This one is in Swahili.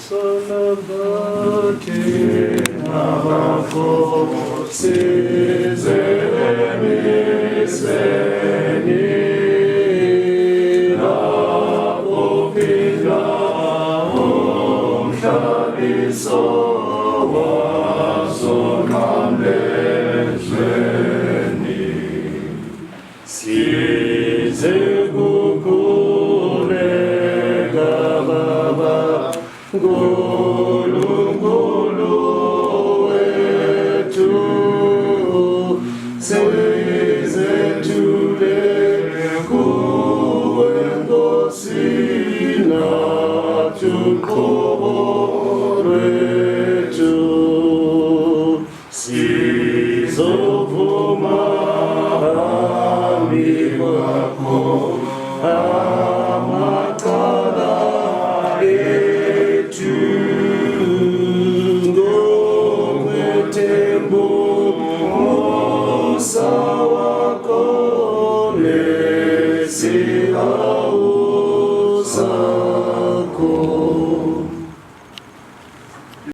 Salabate navako sizeni sveni napopina omšaliso vazonamlezveni size kukule gavava Gulu etu sezetule kuendosina tukoretu sizovuma amigwako amatala Sawako nesila usako